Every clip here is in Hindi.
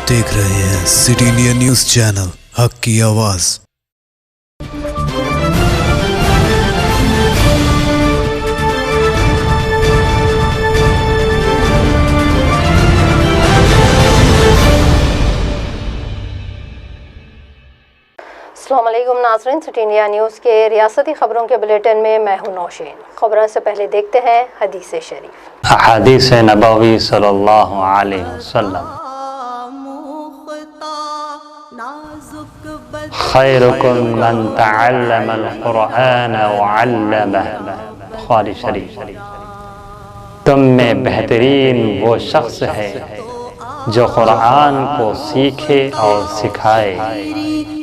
देख रहे हैं सिटी इंडिया न्यूज चैनल, हक की आवाज। अस्सलाम वालेकुम नाज़रीन, सिटी इंडिया न्यूज़ के रियासती खबरों के बुलेटिन में मैं हूं नौशीन। खबरों से पहले देखते हैं हदीस शरीफ। हदीस नबवी सल्लल्लाहु अलैहि वसल्लम, खैरुकुम मन तअल्लमल कुरआन व अल्लमह। बुखारी शरीफ। तुम में बेहतरीन वो शख्स है जो कुरान को सीखे और सिखाए।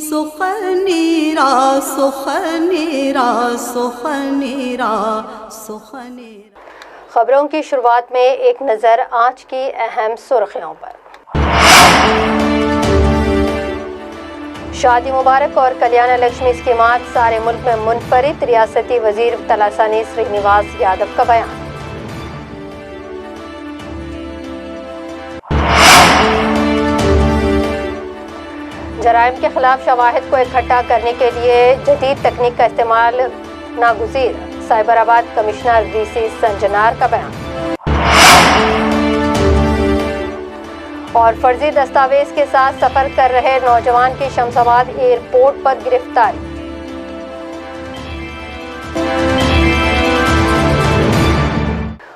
सुखनीरा सुखनीरा सुखनीरा सुखनीरा। खबरों की शुरुआत में एक नज़र आज की अहम सुर्खियों पर। शादी मुबारक और कल्याण लक्ष्मी स्कीमात सारे मुल्क में मुनफरिद, रियासती वजीर तलासानी श्रीनिवास यादव का बयान। जराइम के खिलाफ शवाहिद को इकट्ठा करने के लिए जदीद तकनीक का इस्तेमाल नागुज़ीर, साइबराबाद कमिश्नर वीसी संजनार का बयान। और फर्जी दस्तावेज के साथ सफर कर रहे नौजवान की शमशाबाद एयरपोर्ट पर गिरफ्तारी।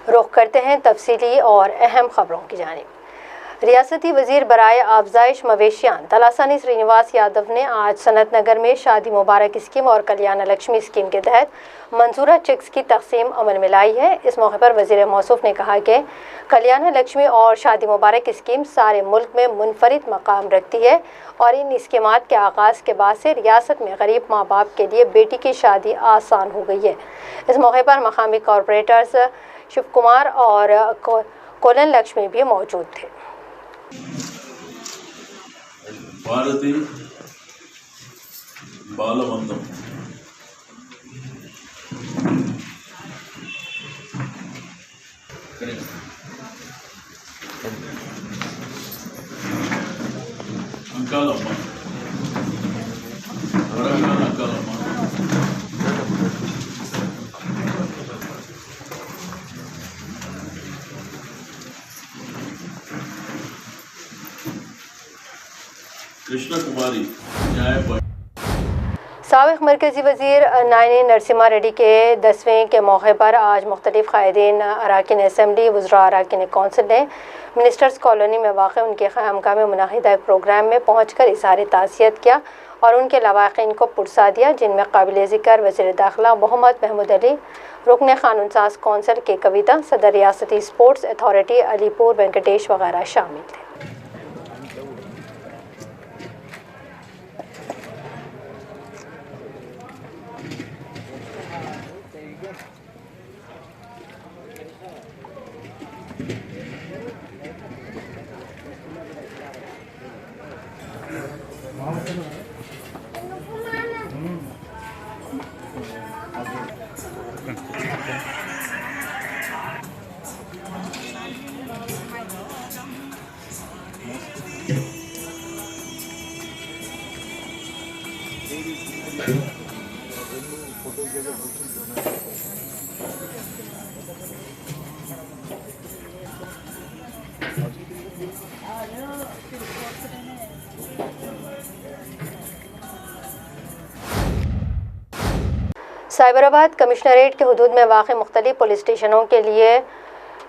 रुख करते हैं तफसीली और अहम खबरों की जानिब। रियासती वजीर बराए अफजाइश मवेशियान तलासानी श्रीनिवास यादव ने आज सनत नगर में शादी मुबारक स्कीम और कल्याण लक्ष्मी स्कीम के तहत मंजूरा चेक्स की तकसीम अमल में लाई है। इस मौके पर वजीर मौसूफ ने कहा कि कल्याण लक्ष्मी और शादी मुबारक स्कीम सारे मुल्क में मुनफरिद मकाम रखती है और इन स्कीमात के आगाज़ के बाद से रियासत में गरीब माँ बाप के लिए बेटी की शादी आसान हो गई है। इस मौके पर मकामी कॉरपोरेटर्स शिव कुमार और कोलन लक्ष्मी भी मौजूद थे। భారతి బాలవంతం అంకాలమ్మ వరంగల్ అంకాలమ్మ कृष्णा कुमारी न्याय। साबिक़ मरकज़ी वज़ीर नायनी नरसिम्हा रेड्डी के 10वें के मौके पर आज मुख्तलिफ़ कायदीन अराकीन असम्बली वज़रा अराकीन कौंसिल ने मिनिस्टर्स कॉलोनी में वाक़ उनके ख़यामगाह में मुनक़िदा एक प्रोग्राम में पहुँच कर इज़हार ताज़ियत किया और उनके लवाक़िन को पुरसा दिया, जिनमें काबिल ज़िक्र वज़ीर दाखिला मोहम्मद महमूद अली, रुकन क़ानून साज़ कौंसिल के कविता, सदर रियासती स्पोर्ट्स अथॉरिटी अलीपुर वेंकटेश वगैरह शामिल थे। साइबराबाद कमिश्नरेट के हुदूद में वाक़ मुख्तलिफ पुलिस स्टेशनों के लिए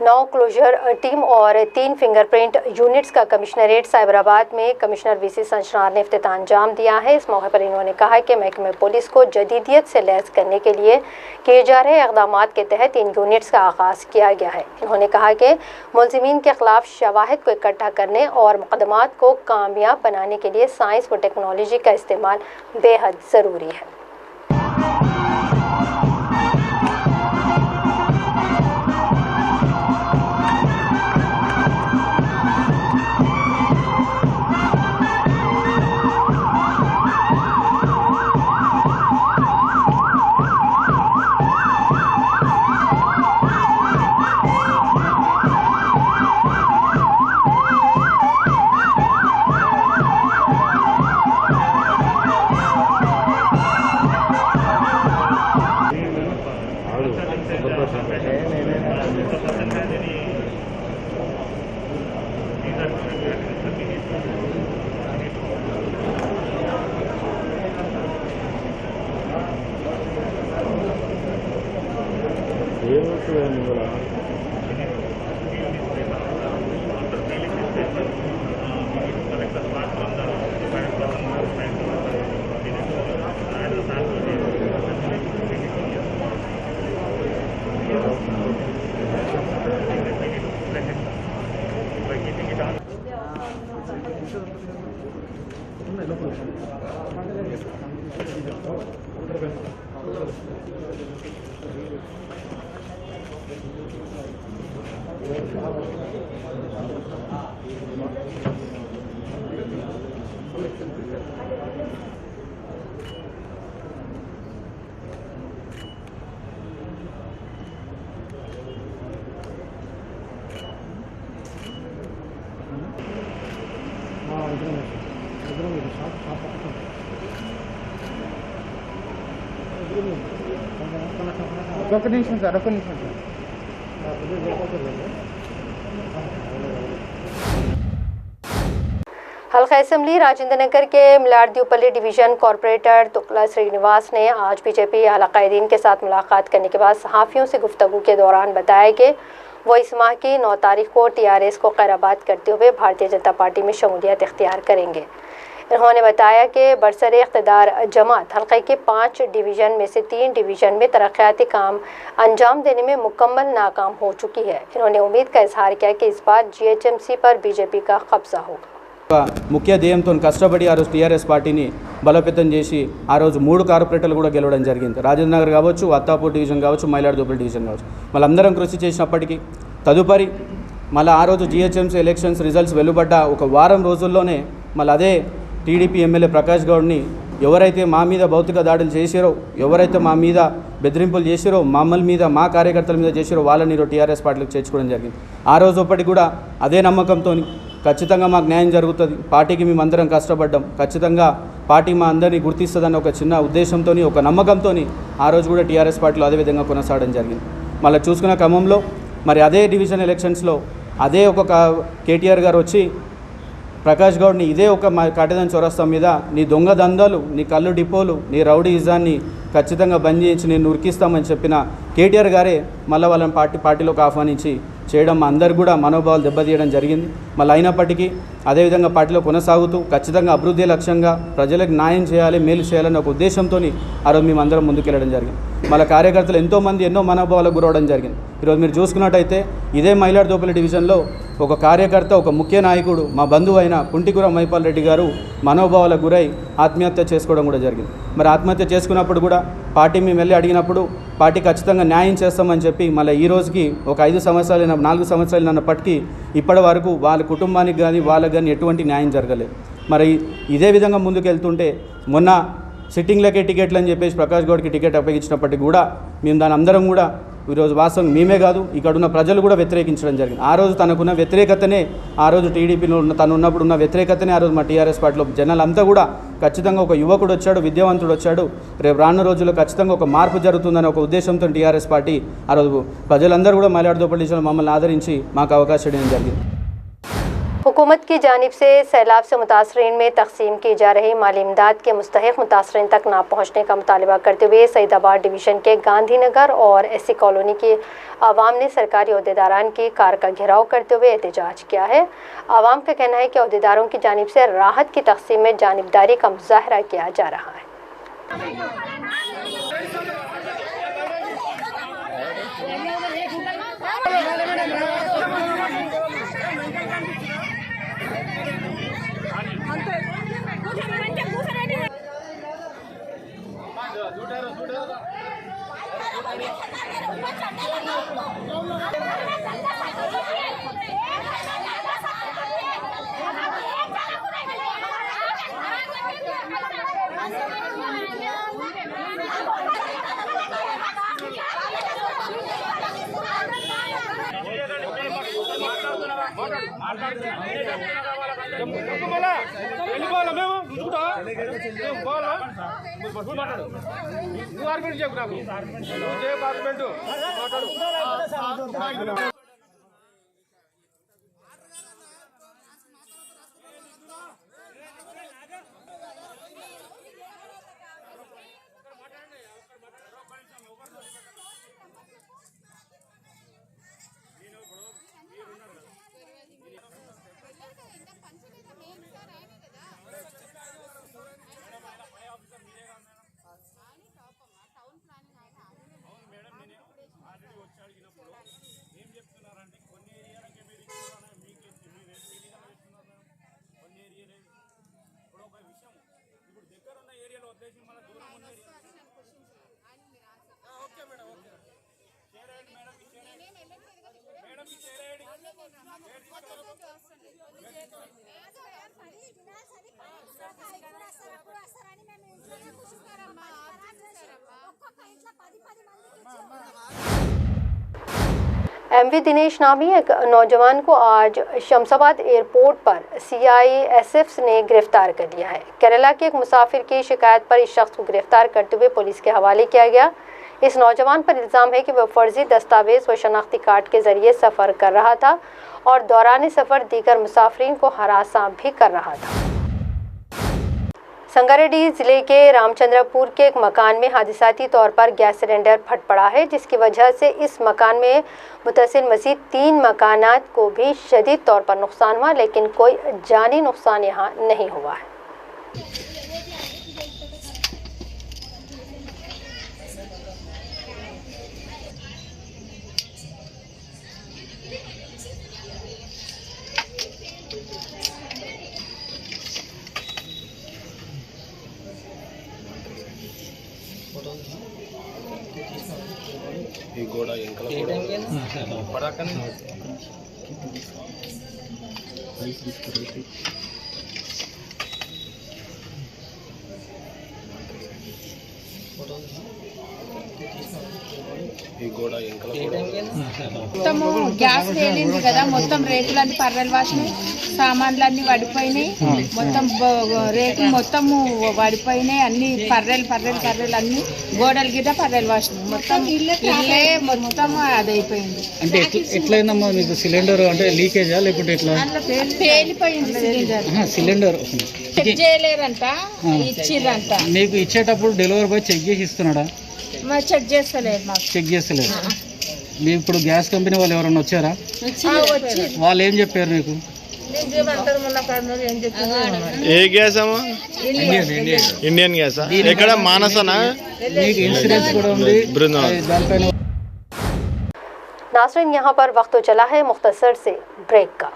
9 क्लोजर टीम और 3 फिंगरप्रिंट यूनिट्स का कमिश्नरेट साइबराबाद में कमिश्नर वीसी संजनार ने इफ्तिताह अंजाम दिया है। इस मौके पर इन्होंने कहा कि महकमे पुलिस को जदीदियत से लैस करने के लिए किए जा रहे इक़दामात के तहत इन यूनिट्स का आगाज़ किया गया है। इन्होंने कहा कि मुलज़िमीन के ख़िलाफ़ शवाहिद को इकट्ठा करने और मुक़दमात को कामयाब बनाने के लिए साइंस व टेक्नोलॉजी का इस्तेमाल बेहद ज़रूरी है। ఒక నిమిషం సార్, ఒక నిమిషం సార్. हल्का असम्बली राजेंद्र नगर के मिलारदीपल्ली डिवीज़न कॉरपोरेटर तुकला श्रीनिवास ने आज बीजेपी हलकायदीन के साथ मुलाकात करने के बाद सहाफ़ियों से गुफ्तगू के दौरान बताया कि वो इस माह की 9 तारीख को TRS को खैराबाद करते हुए भारतीय जनता पार्टी में शमूलियत इख्तियार करेंगे। उन्होंने बताया कि बरसरे इक़्तिदार जमात हल्के के 5 डिवीज़न में से 3 डिवीज़न में तरक्याती काम अंजाम देने में मुकम्मल नाकाम हो चुकी है। इन्होंने उम्मीद का इजहार किया कि इस बार GHMC पर बीजेपी का कब्जा होगा। ముఖ్య ధ్యేయంతో కష్టపడి ఆ రోజు టీఆర్ఎస్ పార్టీని బలోపేతం చేసి ఆ రోజు 3 కార్పొరేటర్లు కూడా గెలవడం జరిగింది. రాజేంద్ర నగర్ కావచ్చు, అత్తాపూర్ డివిజన్ కావచ్చు, మైలాడుదోపల్లి డివిజన్ కావచ్చు. మళ్ళందరం కృషి చేసినప్పటికీ తదుపరి మళ్ళీ ఆ రోజు GHMC ఎలక్షన్స్ రిజల్ట్స్ వెలువడ్డ ఒక వారం రోజుల్లోనే మళ్ళీ అదే టీడీపీ ఎమ్మెల్యే ప్రకాష్ గౌడ్ని ఎవరైతే మా మీద భౌతిక దాడులు చేసిరో, ఎవరైతే మా మీద బెదిరింపులు చేసిరో, మమ్మల్ని మీద మా కార్యకర్తల మీద చేసిరో వాళ్ళని టీఆర్ఎస్ పార్టీలకు చేర్చుకోవడం జరిగింది. ఆ రోజు ఒకటి కూడా అదే నమ్మకంతో ఖచ్చితంగా మాకు న్యాయం జరుగుతుంది, పార్టీకి మేమందరం కష్టపడ్డాం, ఖచ్చితంగా పార్టీ మా అందరినీ గుర్తిస్తుందన్న ఒక చిన్న ఉద్దేశంతో, ఒక నమ్మకంతో ఆ రోజు కూడా టీఆర్ఎస్ పార్టీలో అదేవిధంగా కొనసాగడం జరిగింది. మళ్ళీ చూసుకున్న క్రమంలో మరి అదే డివిజన్ ఎలక్షన్స్లో అదే ఒక కేటీఆర్ గారు వచ్చి ప్రకాష్ గౌడ్ని ఇదే ఒక కాటేదాన్ చౌరస్తా మీద నీ దొంగ దందాలు, నీ కళ్ళు డిపోలు, నీ రౌడీయిజాన్ని ఖచ్చితంగా బంద్ చేయించి నేను ఉరికిస్తామని చెప్పిన కేటీఆర్ గారే మళ్ళీ వాళ్ళని పార్టీలోకి ఆహ్వానించి చేయడం అందరు కూడా మనోభావాలు దెబ్బతీయడం జరిగింది. మళ్ళీ అయినప్పటికీ అదేవిధంగా పార్టీలో కొనసాగుతూ ఖచ్చితంగా అభివృద్ధి లక్ష్యంగా ప్రజలకు న్యాయం చేయాలి, మేలు చేయాలనే ఒక ఉద్దేశంతో ఆ రోజు మేమందరం ముందుకెళ్ళడం జరిగింది. మళ్ళీ కార్యకర్తలు ఎంతోమంది ఎన్నో మనోభావాలకు గురవడం జరిగింది. ఈరోజు మీరు చూసుకున్నట్టయితే ఇదే మైలాడుదోపల్లి డివిజన్లో ఒక కార్యకర్త, ఒక ముఖ్య నాయకుడు, మా బంధువు అయిన కుంటికూర మైపాల్ రెడ్డి గారు మనోభావాలకు గురై ఆత్మహత్య చేసుకోవడం కూడా జరిగింది. మరి ఆత్మహత్య చేసుకున్నప్పుడు కూడా పార్టీ మేము వెళ్ళి అడిగినప్పుడు పార్టీ ఖచ్చితంగా న్యాయం చేస్తామని చెప్పి మళ్ళీ ఈ రోజుకి ఒక 5 సంవత్సరాలు 4 సంవత్సరాలు అన్నప్పటికీ ఇప్పటి వరకు వాళ్ళ కుటుంబానికి కానీ వాళ్ళకి కానీ ఎటువంటి న్యాయం జరగలేదు. మరి ఇదే విధంగా ముందుకు వెళ్తుంటే మొన్న సిట్టింగ్లకే టికెట్లు అని చెప్పేసి ప్రకాష్ గౌడ్కి టికెట్ అప్పగించినప్పటికీ కూడా మేము దాని అందరం కూడా ఈరోజు వాస్తవం మేమే కాదు ఇక్కడున్న ప్రజలు కూడా వ్యతిరేకించడం జరిగింది. ఆ రోజు తనకున్న వ్యతిరేకతనే, ఆ రోజు టీడీపీలో తను ఉన్నప్పుడు ఉన్న వ్యతిరేకతనే ఆ రోజు మా టీఆర్ఎస్ పార్టీలో జనాలంతా కూడా ఖచ్చితంగా ఒక యువకుడు వచ్చాడు, విద్యావంతుడు వచ్చాడు, రేపు రానున్న రోజుల్లో ఖచ్చితంగా ఒక మార్పు జరుగుతుందనే ఒక ఉద్దేశంతో టీఆర్ఎస్ పార్టీ ఆ రోజు ప్రజలందరూ కూడా మైలాడుదోపల్లి మమ్మల్ని ఆదరించి మాకు అవకాశం ఇవ్వడం జరిగింది. हुकूमत की जानिब से सैलाब से मुतासरीन में तकसीम की जा रही माली इमदाद के मुस्तहिक मुतासरीन तक ना पहुँचने का मुतालबा करते हुए सईदाबाद डिवीज़न के गांधीनगर और SC कॉलोनी की आवाम ने सरकारी अहदेदारान की कार का घेराव करते हुए एहतजाज किया है। आवाम का कहना है कि अहदेदारों की जानिब से राहत की तकसीम में जानिबदारी का मुजाहरा किया जा रहा है। एमवी दिनेश नामी एक नौजवान को आज शमशाबाद एयरपोर्ट पर CISF ने गिरफ्तार कर लिया है। केरला के एक मुसाफिर की शिकायत पर इस शख्स को गिरफ्तार करते हुए पुलिस के हवाले किया गया। इस नौजवान पर इल्ज़ाम है कि वह फर्जी दस्तावेज व शनाख्ती कार्ड के जरिए सफ़र कर रहा था और दौरान सफ़र दीगर मुसाफिरीन को हरासा भी कर रहा था। संगारेड्डी जिले के रामचंद्रपुर के एक मकान में हादिसाती तौर पर गैस सिलेंडर फट पड़ा है, जिसकी वजह से इस मकान में मुतसिल मज़ीद 3 मकानात को भी शदीद तौर पर नुकसान हुआ, लेकिन कोई जानी नुकसान यहाँ नहीं हुआ है। మొత్తము గ్యాస్ వేలింది కదా, మొత్తం రేకులన్నీ పర్రెలు వాసినాయి, సామాన్లన్నీ పడిపోయినాయి, మొత్తం రేకులు మొత్తము పడిపోయినాయి, అన్ని పర్రెలు అన్ని గోడలు గిట్ట పర్రెలు వాసినాయి, మొత్తం ఇల్లే మొత్తం అదైపోయింది. అంటే ఎట్లయిందమ్మా మీకు సిలిండర్? అంటే లీకేజా లేకుంటే ఎట్లా? పేలిపోయింది సిలిండర్ చెక్ చేయలేరంట, ఇచ్చిర్రంట. మీకు ఇచ్చేటప్పుడు డెలివరీ బాయ్ చెక్ చేసి ఇస్తున్నాడా? చెక్ చేస్తలేదు, మాకు చెక్ చేస్తలేదు. మీ ఇప్పుడు గ్యాస్ కంపెనీ వాళ్ళు ఎవరైనా వచ్చారా? వాళ్ళు ఏం చెప్పారు మీకు? ఏ గ్యాస్ అమ్మా? Indian gas. ఎక్కడ మానసనా? మీకు ఇన్సూరెన్స్ కూడా ఉంది దానిపైన. नाज़रीन, यहाँ पर वक्त तो चला है मुख्तसर से ब्रेक का।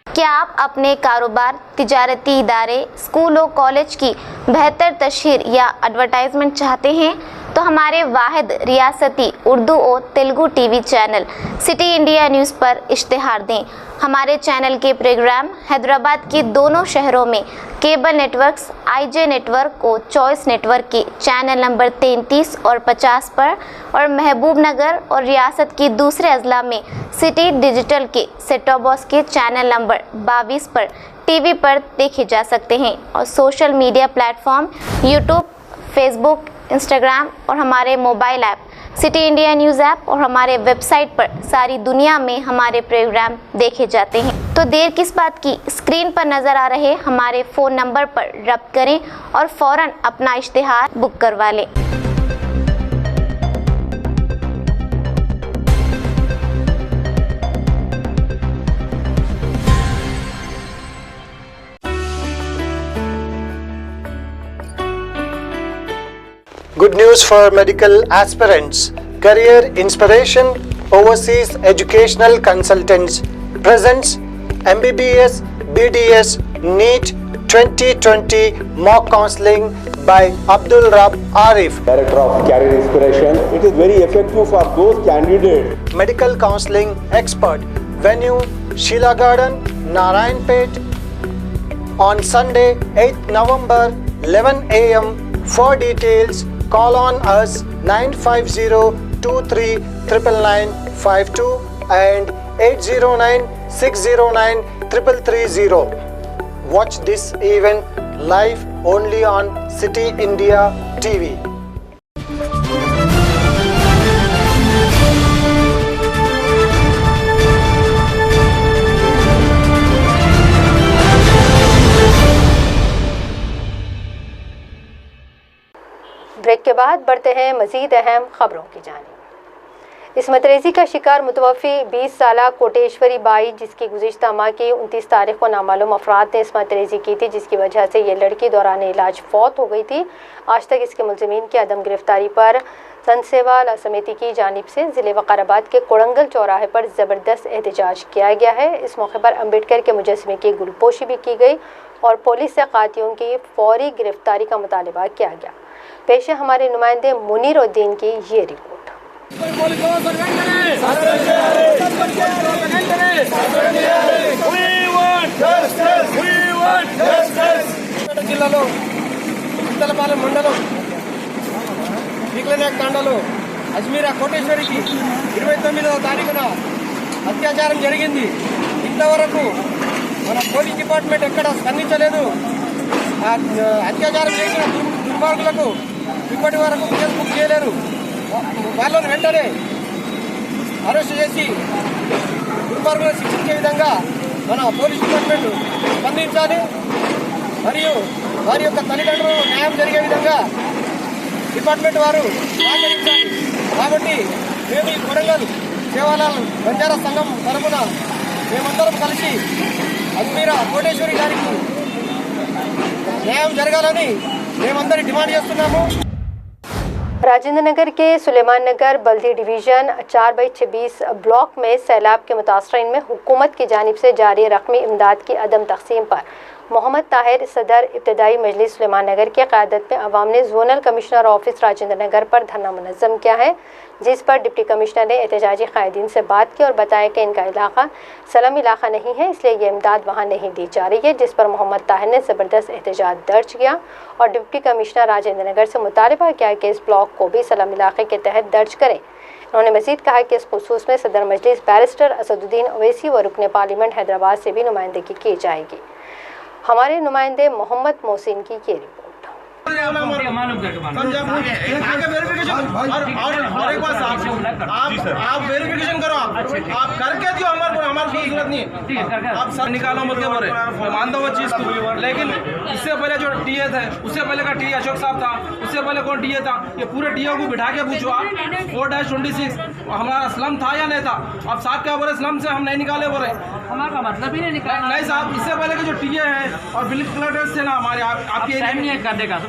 क्या आप अपने कारोबार, तिजारती इदारे, स्कूल और कॉलेज की बेहतर तशहीर या एडवर्टाइजमेंट चाहते हैं? तो हमारे वाहिद रियासती उर्दू और Telugu TV channel city India news पर इश्तिहार दें। हमारे चैनल के प्रोग्राम हैदराबाद के दोनों शहरों में केबल नेटवर्क्स IJ नेटवर्क और चॉइस नेटवर्क के चैनल नंबर 33 और 50 पर, और महबूब नगर और रियासत के दूसरे अजला में सिटी डिजिटल के सेट टॉप बॉक्स के चैनल नंबर 22 पर टीवी पर देखे जा सकते हैं। और social media platform YouTube, Facebook, Instagram और हमारे mobile app city India news app और हमारे वेबसाइट पर सारी दुनिया में हमारे प्रोग्राम देखे जाते हैं। तो देर किस बात की, स्क्रीन पर नज़र आ रहे हमारे फ़ोन नंबर पर रब्त करें और फ़ौरन अपना इश्तिहार बुक करवा लें। Good news for medical aspirants. Career Inspiration Overseas Educational Consultants presents MBBS BDS NEET 2020 mock counseling by Abdul Rab Arif, Director of Career Inspiration. It is very effective for those candidates. Medical counseling expert. Venue Sheila Garden, Narayanpet, on Sunday 8th November 11 AM. For details, call on us 950-23-99952 and 809-609-3330. Watch this event live only on City India TV. Break के बाद बढ़ते हैं मज़ीद अहम खबरों की जानिब। इस मतरेज़ी का शिकार मुतवफ़ी 20 साला कोटेश्वरी बाई, जिसकी गुज़िश्ता माह की 29 तारीख को नामालूम अफराद ने इस मतरेज़ी की थी, जिसकी वजह से ये लड़की दौरान इलाज फौत हो गई थी। आज तक इसके मुलज़िमीन की अदम गिरफ्तारी पर संसेवा समिति की जानिब से ज़िले वक़ाराबाद के कोड़ंगल चौराहे पर ज़बरदस्त एहतजाज किया गया है। इस मौके पर अम्बेडकर के मुजस्समे की गुलपोशी भी की गई और पुलिस से कातियों की फौरी गिरफ्तारी का मुतालबा किया गया। पेश है हमारे नुमाइंदे मुनीरुद्दीन की ये रिपोर्ट। జిల్లాలో చింతలపాలెం మండలం వీక్లనాయక్ తాండాలో అజ్మీరా కోటేశ్వరికి 29వ తారీఖున అత్యాచారం జరిగింది. ఇంతవరకు మన పోలీస్ డిపార్ట్మెంట్ ఎక్కడ స్పందించలేదు. అత్యాచారం చేసిన దుర్మార్గులకు ఇప్పటి వరకు కేసు బుక్ చేయలేరు. వాళ్ళని వెంటనే అరెస్ట్ చేసి దుర్మార్గులను శిక్షించే విధంగా మన పోలీస్ డిపార్ట్మెంట్ స్పందించాలి. మరియు వారి యొక్క తల్లిదండ్రులు న్యాయం జరిగే విధంగా డిపార్ట్మెంట్ వారు సహకరించాలి. కాబట్టి మేము ఈ కొడంగల్ సేవాలాల్ బంజారా సంఘం తరఫున మేమందరం కలిసి అజ్మీరా కోటేశ్వరి గారికి న్యాయం జరగాలని మేమందరం డిమాండ్ చేస్తున్నాము. राजेंद्र नगर के सुलेमान नगर बल्दी डिवीज़न 4/26 ब्लॉक में सैलाब के मुतासरीन में हुकूमत की जानिब से जारी रकमी इमदाद की अदम तकसीम पर मोहम्मद ताहिर सदर इब्तदाई मजलिस सुलेमान नगर की क़यादत में अवाम ने zonal commissioner office Rajendra Nagar पर धरना मुनज़्ज़म किया है, जिस पर डिप्टी कमिश्नर ने एहतजाजी कायदीन से बात की और बताया कि इनका इलाका सलम इलाका नहीं है, इसलिए ये इमदाद वहाँ नहीं दी जा रही है, जिस पर मोहम्मद ताहिर ने ज़बरदस्त एहतजाज दर्ज किया और डिप्टी कमिश्नर राजेंद्र नगर से मुतालबा किया कि इस ब्लॉक को भी सलम इलाके के तहत दर्ज करें। उन्होंने मज़ीद कहा कि इस खुसूस में सदर मजलिस बैरिस्टर असदुद्दीन ओवैसी व रुकन पार्लियामेंट हैदराबाद से भी नुमाइंदगी की जाएगी। हमारे नुमाइंदे मोहम्मद मोहसिन की ये रिपोर्ट। और एक बात आप वेरिफिकेशन करो, आप करके दियो, हमारे कोई जरूरत नहीं है। आप सर निकालो मत के बोले, मैं मानता हूँ चीज़ को, लेकिन इससे पहले जो टीए थे, उससे पहले का टीए अशोक साहब था, उससे पहले कौन टीए था, ये पूरे टीए को बिठा के पूछो आप 4-26 हमारा स्लम था या नहीं था। अब साहब क्या बोले, स्लम से हम नहीं निकाले बोले, हमारा मतलब ही नहीं निकाला। नहीं साहब, इससे पहले के जो टीए है और बिल कलेक्टर्स थे ना हमारे, आपके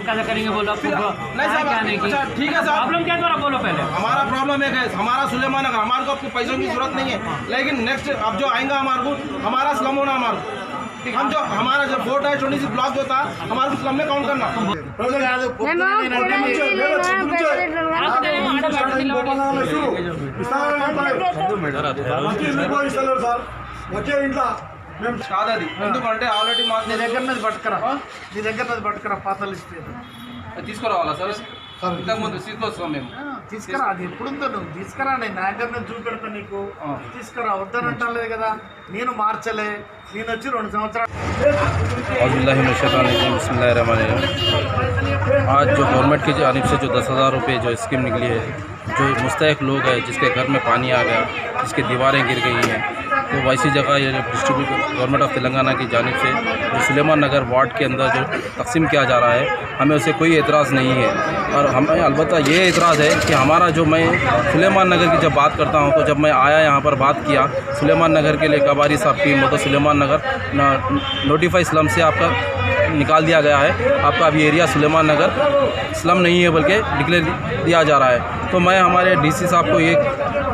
कैसे करेंगे बोलो। नहीं साहब, अच्छा ठीक है साहब, प्रॉब्लम क्या है बोलो पहले। हमारा प्रॉब्लम एक है, हमारा सुलेमान नगर, हमारे को आपको पैसों की जरूरत नहीं है, लेकिन नेक्स्ट अब जो आएगा हमारे को, हमारा स्लम होना हमारा, हम जो हमारा जो 4-26 ब्लॉक जो था हमारे को स्लम में काउंट करना। కాదది ఎందుకంటే ఆల్రెడీ మా దగ్గర మీద పట్టుకురా, నీ దగ్గర మీద పట్టుకురా, పాత లిస్ట్ తీసుకురావాలా సార్? ఇంతకుముందు తీసుకొస్తాం మేము, తీసుకురా. అది ఎప్పుడుందో నువ్వు తీసుకురా, నేను నా దగ్గర నుంచి చూపెడతా నీకు, తీసుకురా. వద్దనంటాను లేదు కదా, నేను మార్చలే, నేను వచ్చి 2 సంవత్సరాలు. आज जो गवर्नमेंट की जानिब से जो 10,000 रुपये जो स्कीम निकली है, जो मुस्तहक लोग हैं जिसके घर में पानी आ गया, जिसकी दीवारें गिर गई हैं, तो वैसी जगह ये डिस्ट्रीब्यूट गवर्नमेंट ऑफ तेलंगाना की जानिब से जो सुलेमान नगर वार्ड के अंदर जो तकसीम किया जा रहा है, हमें उसे कोई एतराज़ नहीं है। और हमें अलबत्ता ये एतराज़ है कि हमारा जो, मैं सुलेमान नगर की जब बात करता हूँ तो जब मैं आया यहाँ पर बात किया सुलेमान नगर के लिए, कबारी साहब की मतलब सुलेमान नगर नोटिफाई स्लम से आपका निकाल दिया गया है, आपका अभी एरिया सुलेमान नगर स्लम नहीं है बल्कि डिक्लेयर दिया जा रहा है। तो मैं हमारे डीसी साहब को ये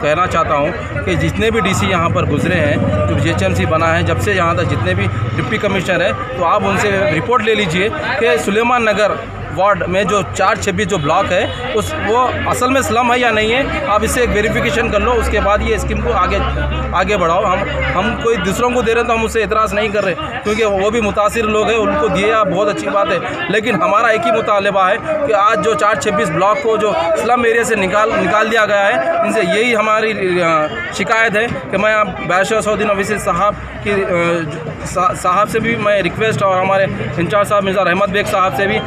कहना चाहता हूँ कि जितने भी डीसी यहाँ पर गुजरे हैं, जो जीएचएमसी बना है जब से यहाँ तक जितने भी डिप्टी कमिश्नर हैं, तो आप उनसे रिपोर्ट ले लीजिए कि सुलेमान नगर वार्ड में जो 4-26 जो ब्लॉक है वो असल में स्लम है या नहीं है। आप इससे एक वेरिफिकेशन कर लो, उसके बाद ये स्कीम को आगे बढ़ाओ। हम कोई दूसरों को दे रहे हैं तो हम उससे एतराज़ नहीं कर रहे, क्योंकि वो भी मुतासिर लोग हैं, उनको दिए आप बहुत अच्छी बात है, लेकिन हमारा एक ही मुतालबा है कि आज जो 4-26 ब्लॉक को जो स्लम एरिया से निकाल दिया गया है, इनसे यही हमारी शिकायत है कि मैं बैरिस्टर असदुद्दीन ओवैसी साहब से भी मैं रिक्वेस्ट, और हमारे इंचार्ज साहब मिर्ज़ा रहमत बेग साहब से भी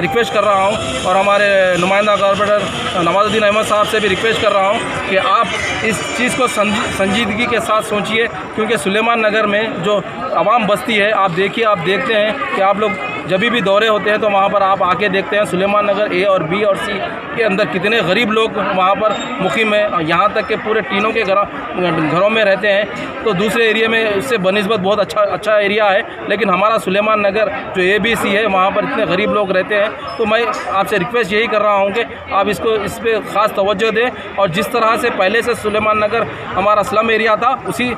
रिक्वेस्ट कर रहा हूं, और हमारे नुमाइंदा कॉर्पोरेटर नवाजुद्दीन अहमद साहब से भी रिक्वेस्ट कर रहा हूं कि आप इस चीज़ को संजीदगी के साथ सोचिए, क्योंकि सुलेमान नगर में जो आवाम बस्ती है, आप देखिए, आप देखते हैं कि आप लोग जब भी दौरे होते हैं तो वहाँ पर आप आके देखते हैं सुलेमान नगर ए और बी और सी के अंदर कितने गरीब लोग वहाँ पर मुकीम है, और यहाँ तक के पूरे टीनों के घरों में रहते हैं। तो दूसरे एरिया में इससे बनिस्बत बहुत अच्छा एरिया है, लेकिन हमारा सुलेमान नगर जो ABC है वहाँ पर इतने गरीब लोग रहते हैं। तो मैं आपसे रिक्वेस्ट यही कर रहा हूँ कि आप इस पर ख़ास तवज्जो दें, और जिस तरह से पहले से सुलेमान नगर हमारा स्लम एरिया था, उसी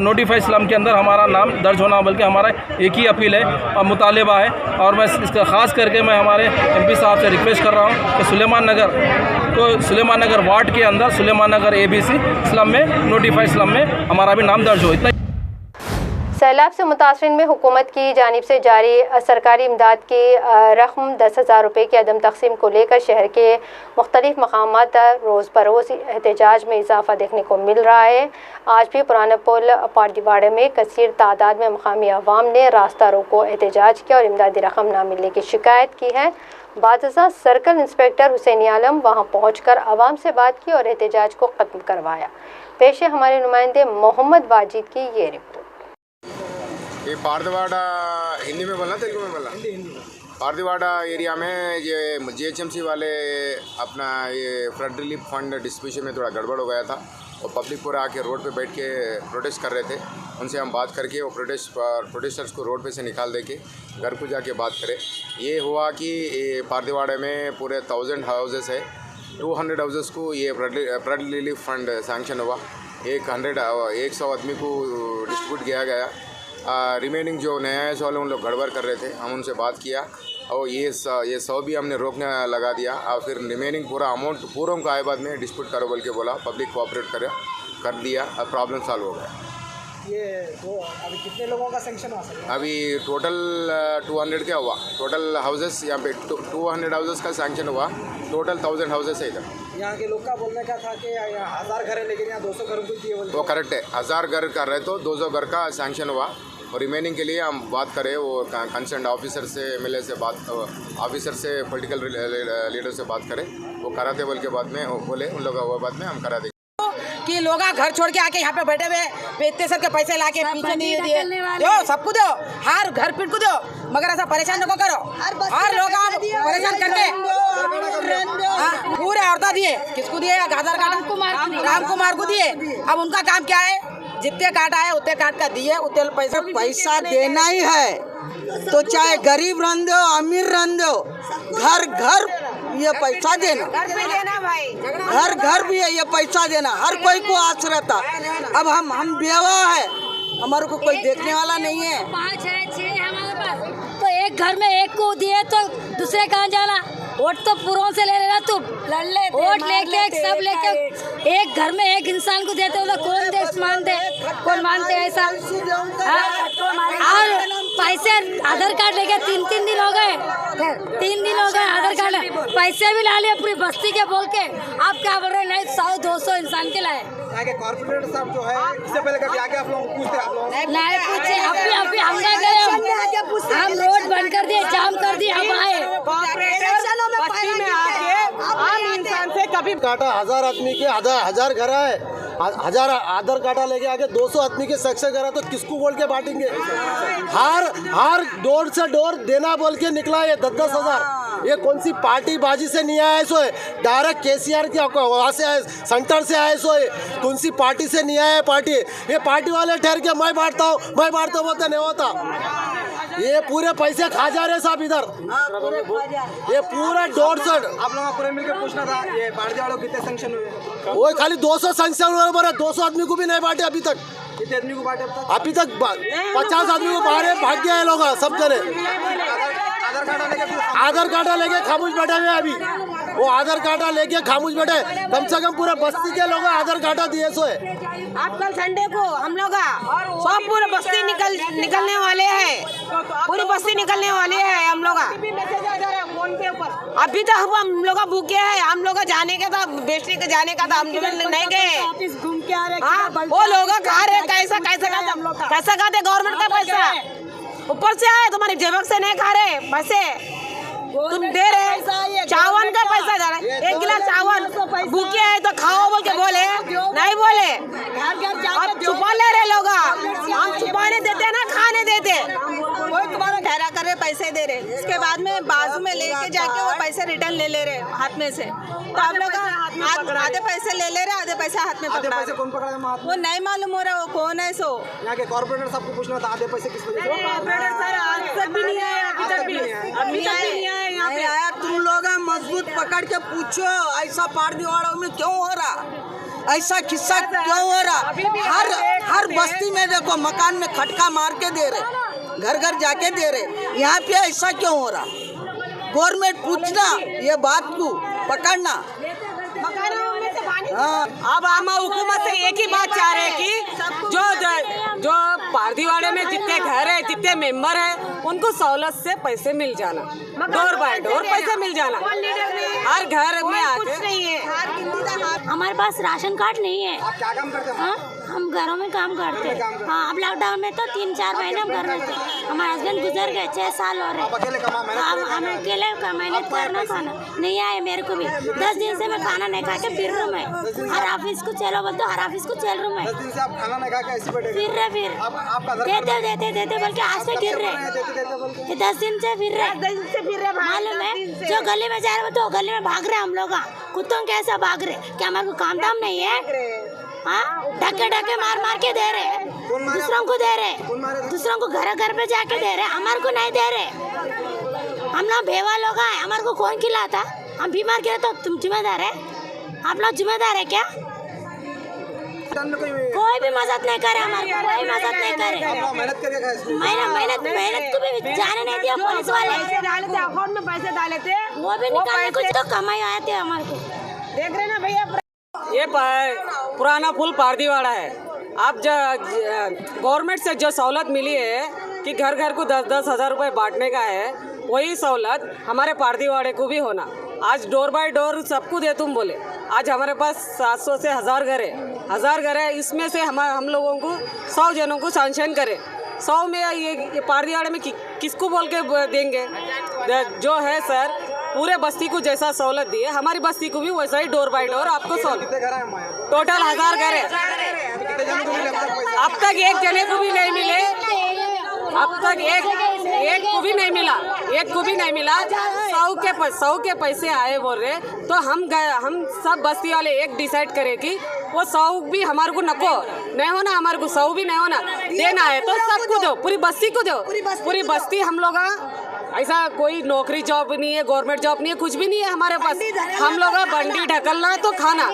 नोटिफाइड स्लम के अंदर हमारा नाम दर्ज होना बल्कि हमारा एक ही अपील है और मुतालिबा है। और मैं इसका ख़ास करके मैं हमारे MP साहब से रिक्वेस्ट कर रहा हूँ कि सुलेमान नगर वार्ड के अंदर सुलेमान नगर ABC स्लम में नोटिफाइड स्लम में हमारा भी नाम दर्ज हो। इतना सैलाब से मुतासरीन में हुकूमत की जानिब से जारी सरकारी इमदाद की रकम 10,000 रुपये की अदम तकसीम को लेकर शहर के मुख्तलिफ मकामात पर रोज़ बरोज़ एहतजाज में इजाफा देखने को मिल रहा है। आज भी पुराना पुल पारदीवाड़ा में कसीर तादाद में मकामी अवाम ने रास्ता रोको एहतजाज किया और इमदादी रकम न मिलने की शिकायत की है। बादशाह सर्कल इंस्पेक्टर हुसैन आलम वहां पहुंचकर आवाम से बात की और एहतजाज को ख़त्म करवाया। पेश है हमारे नुमाइंदे मोहम्मद वाजिद की ये रिपोर्ट। ये पारदीवाड़ा हिंदी में बोलना तेलुगु में बोलना? पारदीवाड़ा एरिया में ये GHMC वाले अपना ये फ्लड रिलीफ फंड डिस्ट्रीब्यूशन में थोड़ा गड़बड़ हो गया था, और पब्लिक पूरा आके रोड पे बैठ के प्रोटेस्ट कर रहे थे। उनसे हम बात करके वो प्रोटेस्टर्स को रोड पे से निकाल दे के घर को जाके बात करें। ये हुआ कि पारदीवाड़ा में पूरे 1000 हाउसेस है, 200 हाउसेस को ये फ्लड रिलीफ फंड सैंक्शन हुआ। 100 आदमी को डिस्ट्रीब्यूट किया गया। रिमेनिंग जो नया वाले उन लोग गड़बड़ कर रहे थे, हम उनसे बात किया और ये 100 भी हमने रोकने लगा दिया, और फिर रिमेनिंग पूरा अमाउंट पूर्व का आए बाद में डिस्प्यूट करो बोल के बोला, पब्लिक कोऑपरेट कर दिया और प्रॉब्लम सॉल्व हो गया। ये अभी कितने लोगों का सैंक्शन हुआ सर? अभी टोटल 200 का हुआ। टोटल हाउसेस यहाँ पे 200 हाउसेस का सैंक्शन हुआ। टोटल 1000 हाउसेस है इधर। यहाँ के लोग का बोलने का था कि 1000 घर है, लेकिन यहाँ 200 घर को दिए। वो करेक्ट है, 1000 घर कर रहे तो 200 घर का सैंक्शन हुआ, और रिमेनिंग के लिए हम बात करें वो कंसर्न ऑफिसर से MLA से बात, ऑफिसर से पॉलिटिकल लीडर से बात करें, वो कराते बोल के बाद में बोले उन लोग वो बाद में हम करा देंगे। कि लोग घर छोड़ के आके यहाँ पे बैठे हुए इतने सर के पैसे लाके पीछे नहीं दिए, दो सबको दो, हर घर पीट को दो, मगर ऐसा परेशान न करो। हर लोग आप परेशान करके पूरे औरता दिए, किसको दिए? आधार कार्ड राम कुमार को दिए। अब उनका काम क्या है? जितने काट आए उतने काट का दिए, उतने पैसा देना ही है, तो चाहे गरीब रन दो अमीर रन दो, घर घर ये पैसा देना, भाई घर भी है ये पैसा देना, हर कोई को आस रहता। अब हम बेवा है, हमारे को कोई देखने वाला नहीं है। 5 है 6 हमारे पास, तो एक घर में एक को दिए तो दूसरे कहाँ जाना? वोट तो पूरों से ले लेना, तू वोट लेके सब लेके एक घर में एक इंसान को देते हो तो कौन देश मानते? कौन मानते ऐसा? और पैसे आधार कार्ड लेके 3 दिन हो गए, 3 दिन हो गए आधार कार्ड, पैसे भी ला लिए पूरी बस्ती के बोल के। आप क्या बोल रहे हैं? नहीं 100-200 इंसान के लाए। कॉर्पोरेटर साहब जो है इससे पहले कभी आके आप लोगों को पूछते? आप लोग नहीं पूछे, अभी हम क्या करें? हम रोड बंद कर दिए, जाम कर दिए, हम आए बस्ती में आके आम इंसान से कभी काटा 1000 आदमी के 1000 घर है, 1000 आधार काटा लेके आके 200 आदमी के सेक्शन करा, तो किसको बोल के बांटेंगे? हर डोर से डोर देना बोल के निकला ये 10-10 हज़ार। ये कौन सी पार्टी बाजी से नहीं आया? सो डायरेक्ट KCR के वहाँ से आए, सेंटर से आए। सो कौन सी पार्टी से नहीं आया? पार्टी ये पार्टी वाले ठहर के मैं बांटता हूँ बोलते नहीं होता। ये पूरे पैसे खा जा रहे साहब इधर, ये पूरा डोर से। आप लोग पूरे मिलकर पूछना था ये पारदीवाड़ा कितने सैंक्शन हुए? वो खाली 200 सैंक्शन हुए, बोले 200 आदमी को भी नहीं बांटे अभी तक। कितने आदमी को बांटे अभी तक? 50 आदमी को बाहर भाग गए लोग सब जने। आधार कार्ड लेके खामोश बैठे हुए अभी, वो आधार कार्ड लेके खामोश बैठे। कम से कम पूरे बस्ती के लोग आधार कार्ड दिए। सो आप कल संडे को हम लोग सब पूरे बस्ती निकलने वाले हैं, पूरी बस्ती निकलने वाले हैं हम लोग। अभी तक हम लोग भूखे हैं, हम लोग जाने का था, बेचने का जाने का था, हम नहीं गए। वो लोग खा रहे, कैसा खाते? गवर्नमेंट का पैसा ऊपर से आए, तुम्हारे जेब से नहीं खा रहे पैसे, तुम दे रहे। चावल का पैसा दे रहे, 1 गिलास चावल, भूखे है तो खाओ बोल के बोले, नहीं बोले। अब छुपा ले रहे लोग, हम छुपाने देते ना खाने देते। कोई तुम्हारा ठहरा करे पैसे दे रहे, इसके बाद में बाजू में लेके जाके वो पैसे रिटर्न ले रहे हाथ में से। तो आप लोग आधे पैसे ले रहे, आधे पैसे हाथ में पकड़ा रहे। कौन पकड़ा है? वो नहीं मालूम हो रहा वो कौन है। सो यहाँ के कॉर्पोरेटर सबको पूछना था आधे पैसे किस वजह से? कॉर्पोरेटर सर आज तक भी नहीं आया, अभी तक भी नहीं आया यहाँ पे। आया, तुम लोग मजबूत पकड़ के पूछो ऐसा पारदीवाड़ा में क्यों हो रहा, ऐसा किस्सा क्यों हो रहा। हर बस्ती में देखो मकान में खटका मार के दे रहे, घर घर जाके दे रहे, यहाँ पे ऐसा क्यों हो रहा। गवर्नमेंट पूछना ये बात को पकड़ना। अब हम हुकूमत से एक ही बात चाह रहे हैं कि जो पारदीवाड़े में जितने घर है, जितने मेंबर है, उनको सहूलत से पैसे मिल जाना, डोर बाय डोर पैसे मिल जाना, हर घर में आके। हमारे पास राशन कार्ड नहीं है। आप क्या काम करते हैं? हम घरों में काम करते हैं। हाँ, अब लॉकडाउन में तो 3-4 महीने हम घर में थे। हमारे हस्बैंड गुजर गए, 6 साल हो रहे। हम अकेले मेहनत करना खाना नहीं आए मेरे को भी। 10 दिन से मैं खाना नहीं खा के फिर रहा मैं। हर ऑफिस को चलो बोलते, हर ऑफिस को चल रहा मैं। 10 दिन से आप खाना नहीं खा के ऐसे बैठे फिर रहे देते बल्कि आज से गिर रहे। 10 दिन से फिर रहे। मालूम है जो गली में जा रहे तो गली में भाग रहे हम लोग, कुत्तों कैसा भाग रहे। क्या हमारे को काम धाम नहीं है? हाँ, ढके मार के दे रहे, दूसरों को दे रहे, दूसरों को घर पे जाके दे रहे, हमारे को नहीं दे रहे। हम लोग बेवा लोग हैं, हमारे को कौन खिलाता? हम बीमार गिरे तो तुम जिम्मेदार है? आप लोग जिम्मेदार है क्या? कोई भी मदद नहीं करे हमारे को, कोई मदद नहीं करे। मेहनत को भी जाने नहीं दिया पुलिस वाले। डाले थे अकाउंट में, पैसे डाले थे, वो भी निकालने कुछ तो कमाई आए थे हमारे को। देख रहे ना भैया, ये पुराना पुल पारदीवाड़ा है। अब गवर्नमेंट से जो सहूलत मिली है कि घर घर को 10-10 हज़ार रुपये बांटने का है, वही सहूलत हमारे पारदीवाड़े को भी होना। आज डोर बाय डोर सबको दे तुम बोले। आज हमारे पास 700 से 1000 घर है। इसमें से हम लोगों को 100 जनों को सैंक्शन करे। 100 में ये पारदीवाड़े में किसको बोल के देंगे? जो है सर, पूरे बस्ती को जैसा सहूलत दी है, हमारी बस्ती को भी वैसा ही डोर बाय डोर आपको सहूलत। टोटल 1000 घर है। अब तक एक जने को भी नहीं मिले, अब तक एक को भी नहीं मिला, 100 के पैसे आए बोल रहे। तो हम सब बस्ती वाले एक डिसाइड करें कि वो 100 भी हमारे को नको नहीं होना, हमारे को 100 भी नहीं होना, देना है तो सबको दो, पूरी बस्ती को दो। पूरी बस्ती हम लोग, ऐसा कोई नौकरी जॉब नहीं है, गवर्नमेंट जॉब नहीं है, कुछ भी नहीं है हमारे पास। हम लोग बंडी ढकलना तो खाना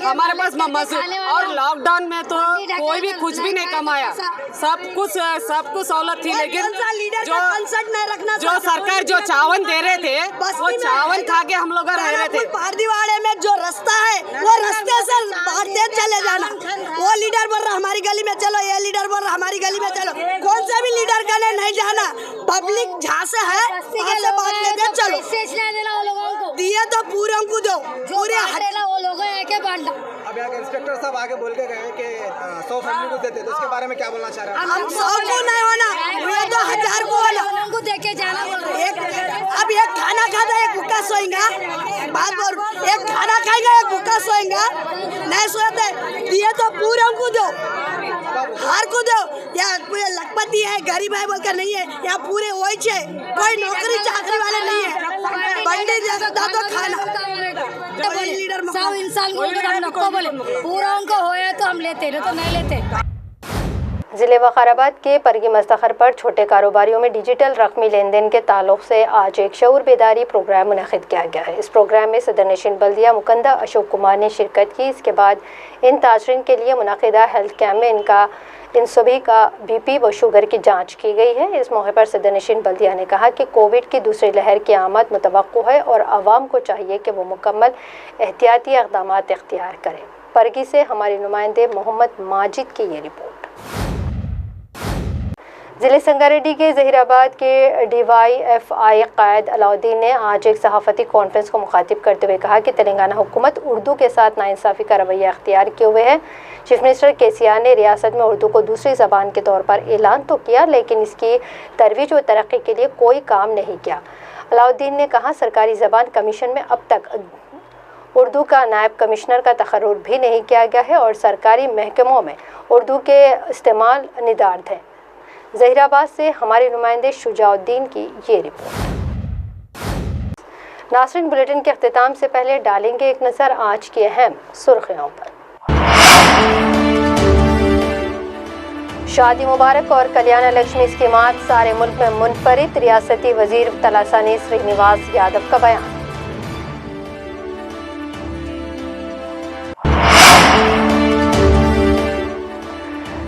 हमारे पास मजदूर। और लॉकडाउन में तो कोई भी कुछ भी नहीं कमाया, सब कुछ सहूलत थी। लेकिन जो सरकार जो चावल दे रहे थे, वो चावल खा के हम लोग रह रहे थे। पारदीवाड़े में जो रास्ता है, वो रास्ते से बाहर चले जाना। वो लीडर बोल रहा हमारी गली में चलो, ये लीडर बोल रहा हमारी गली में चलो। कौन से भी लीडर का नहीं जाना, पब्लिक जहाँ से है से बात लेके चलो। दिए तो पूरे को दो, पूरे वो लोग के बांटना। अब यहाँ के इंस्पेक्टर साहब आगे बोल के गए कि 100 फैमिली को देते, तो उसके बारे में क्या बोलना चाह रहे हैं? हम 100 को नहीं होना, ये तो 1000 को होना। को देके जाना। अब एक खाना खाता एक भूखा सोएगा, बात बोल, एक खाना खाएगा एक भूखा सोएगा, नहीं सोते। दिए तो पूरे को दो, हर को दो। या कोई लखपति है, गरीब है बोलकर नहीं है, या पूरे वही छे, कोई नौकरी चाकरी वाले नहीं है। बंडी देता तो खाना लीडर 100 इंसान को बोले पूरा उनको होया तो हम लेते, नहीं तो नहीं लेते। ज़िले वक़ाराबाद के परगी मस्तखर पर छोटे कारोबारियों में डिजिटल रकमी लेन देन के ताल्लुक़ से आज एक शऊर बेदारी प्रोग्राम मुनक़िद किया गया है। इस प्रोग्राम में सदर नशीन बल्दिया मुकंदा अशोक कुमार ने शिरकत की। इसके बाद इन ताजरीन के लिए मुनक़िदा हेल्थ कैम्प में इन सभी का BP व शुगर की जांच की गई है। इस मौके पर सदर नशीन बल्दिया ने कहा कि कोविड की दूसरी लहर की आमद मुतवक्को है और आवाम को चाहिए कि वो मुकम्मल एहतियाती इक़दाम इख्तियार करें। परगी से हमारे नुमाइंदे मोहम्मद माजिद की ये रिपोर्ट। ज़िले संगारेड्डी के ज़हीराबाद के DYFI क़ायद अलाउद्दीन ने आज एक सहाफ़ती कॉन्फ्रेंस को मुखातिब करते हुए कहा कि तेलंगाना हुकूमत उर्दू के साथ नाइंसाफ़ी का रवैया अख्तियार किए हुए है। चीफ मिनिस्टर KCR ने रियासत में उर्दू को दूसरी ज़बान के तौर पर ऐलान तो किया, लेकिन इसकी तरवीज व तरक्की के लिए कोई काम नहीं किया। अलाउद्दीन ने कहा सरकारी ज़बान कमीशन में अब तक उर्दू का नायब कमिश्नर का तकर्रुर भी नहीं किया गया है और सरकारी महकमों में उर्दू के इस्तेमाल निदार्द है। जहीराबाद से हमारे नुमाइंदे शुजाउद्दीन की ये रिपोर्ट। नाज़रीन, बुलेटिन के अख्तिताम से पहले डालेंगे एक नज़र आज की अहम सुर्खियों पर। शादी मुबारक और कल्याण लक्ष्मी स्कीमात सारे मुल्क में मुनफरिद, रियासती वजीर तलासानी श्रीनिवास यादव का बयान।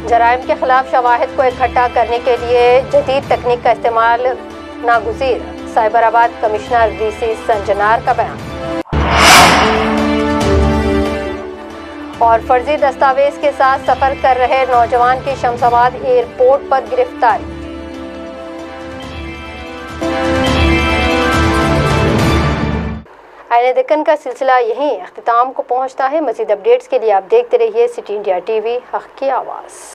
जराइम के खिलाफ शवाहिद को इकट्ठा करने के लिए जदीद तकनीक का इस्तेमाल नागुज़ीर, साइबराबाद कमिश्नर वीसी संजनार का बयान। और फर्जी दस्तावेज के साथ सफर कर रहे नौजवान की शमशाबाद एयरपोर्ट पर गिरफ्तारी। आईने दक्कन का सिलसिला यहीं अख्तिताम को पहुंचता है। मज़ीद अपडेट्स के लिए आप देखते रहिए सिटी इंडिया टीवी, हक़ की आवाज़।